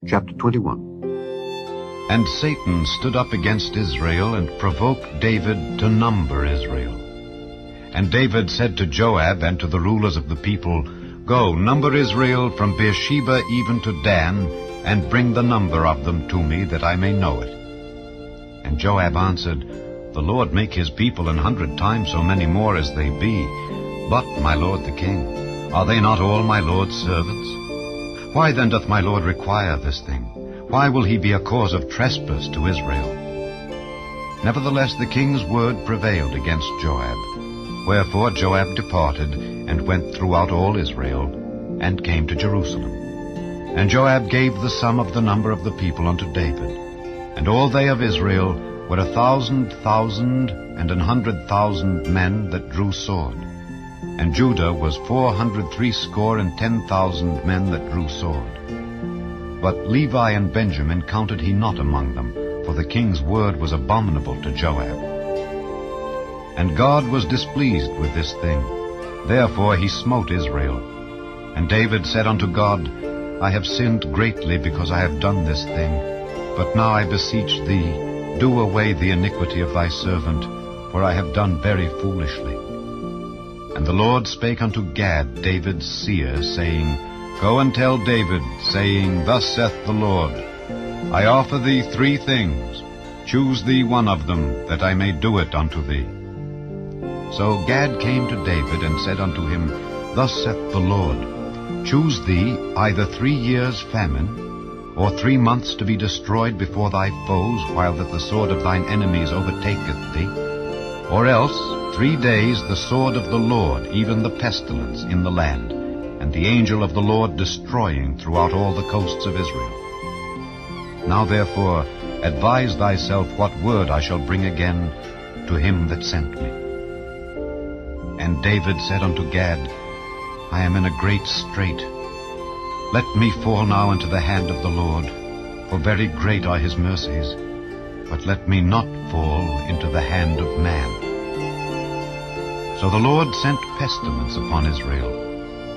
Chapter 21. And Satan stood up against Israel and provoked David to number Israel. And David said to Joab and to the rulers of the people, Go, number Israel from Beersheba even to Dan, and bring the number of them to me, that I may know it. And Joab answered, The Lord make his people 100 times so many more as they be. But, my lord the king, are they not all my lord's servants? Why then doth my lord require this thing? Why will he be a cause of trespass to Israel? Nevertheless the king's word prevailed against Joab. Wherefore Joab departed, and went throughout all Israel, and came to Jerusalem. And Joab gave the sum of the number of the people unto David. And all they of Israel were 1,000,000 and 100,000 men that drew sword. And Judah was 460,000 men that drew sword. But Levi and Benjamin counted he not among them, for the king's word was abominable to Joab. And God was displeased with this thing. Therefore he smote Israel. And David said unto God, I have sinned greatly because I have done this thing. But now I beseech thee, do away the iniquity of thy servant, for I have done very foolishly. And the Lord spake unto Gad, David's seer, saying, Go and tell David, saying, Thus saith the Lord, I offer thee 3 things. Choose thee one of them, that I may do it unto thee. So Gad came to David, and said unto him, Thus saith the Lord, Choose thee either 3 years' famine, or 3 months to be destroyed before thy foes, while that the sword of thine enemies overtaketh thee, or else 3 days the sword of the Lord, even the pestilence, in the land, and the angel of the Lord destroying throughout all the coasts of Israel. Now therefore advise thyself what word I shall bring again to him that sent me. And David said unto Gad, I am in a great strait. Let me fall now into the hand of the Lord, for very great are his mercies, but let me not fall into the hand of man. So the Lord sent pestilence upon Israel,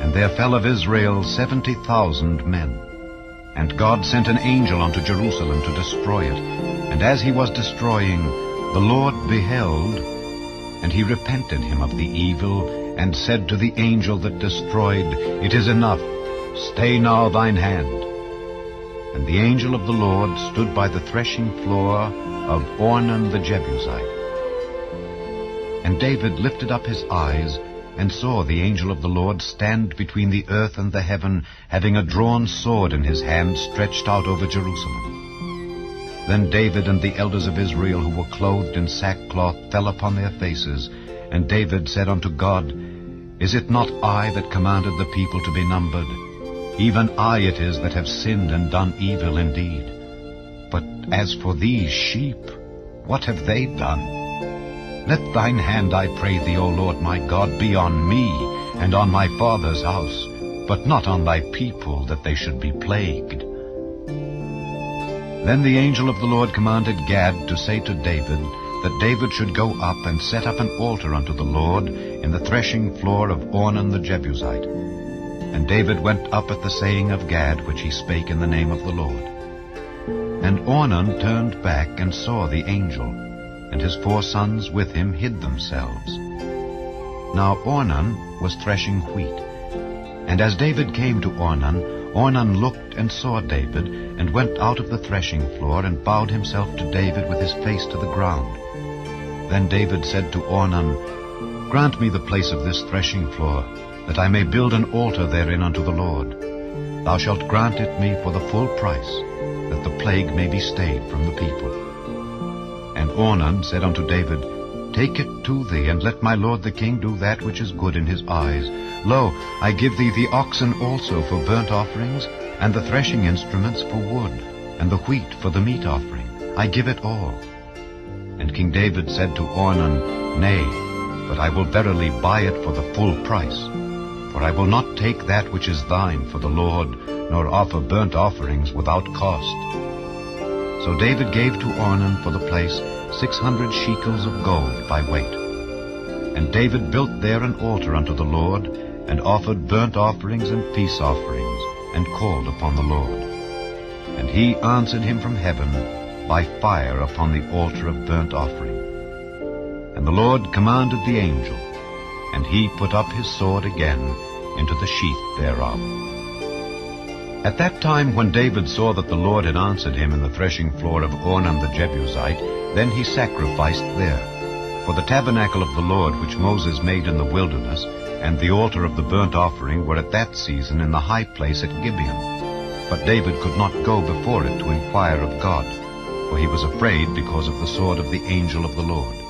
and there fell of Israel 70,000 men. And God sent an angel unto Jerusalem to destroy it. And as he was destroying, the Lord beheld, and he repented him of the evil, and said to the angel that destroyed, It is enough, stay now thine hand. And the angel of the Lord stood by the threshing floor of Ornan the Jebusite. And David lifted up his eyes, and saw the angel of the Lord stand between the earth and the heaven, having a drawn sword in his hand stretched out over Jerusalem. Then David and the elders of Israel who were clothed in sackcloth fell upon their faces. And David said unto God, Is it not I that commanded the people to be numbered? Even I it is that have sinned and done evil indeed. But as for these sheep, what have they done? Let thine hand, I pray thee, O Lord my God, be on me and on my father's house, but not on thy people, that they should be plagued. Then the angel of the Lord commanded Gad to say to David, that David should go up and set up an altar unto the Lord in the threshing floor of Ornan the Jebusite. And David went up at the saying of Gad, which he spake in the name of the Lord. And Ornan turned back and saw the angel, and his 4 sons with him hid themselves. Now Ornan was threshing wheat. And as David came to Ornan, Ornan looked and saw David, and went out of the threshing floor, and bowed himself to David with his face to the ground. Then David said to Ornan, Grant me the place of this threshing floor, that I may build an altar therein unto the Lord. Thou shalt grant it me for the full price, that the plague may be stayed from the people. And Ornan said unto David, Take it to thee, and let my lord the king do that which is good in his eyes. Lo, I give thee the oxen also for burnt offerings, and the threshing instruments for wood, and the wheat for the meat offering. I give it all. And King David said to Ornan, Nay, but I will verily buy it for the full price. For I will not take that which is thine for the Lord, nor offer burnt offerings without cost. So David gave to Ornan for the place 600 shekels of gold by weight. And David built there an altar unto the Lord, and offered burnt offerings and peace offerings, and called upon the Lord. And he answered him from heaven by fire upon the altar of burnt offering. And the Lord commanded the angel, and he put up his sword again into the sheath thereof. At that time when David saw that the Lord had answered him in the threshing floor of Ornan the Jebusite, then he sacrificed there. For the tabernacle of the Lord which Moses made in the wilderness, and the altar of the burnt offering were at that season in the high place at Gibeon. But David could not go before it to inquire of God, for he was afraid because of the sword of the angel of the Lord.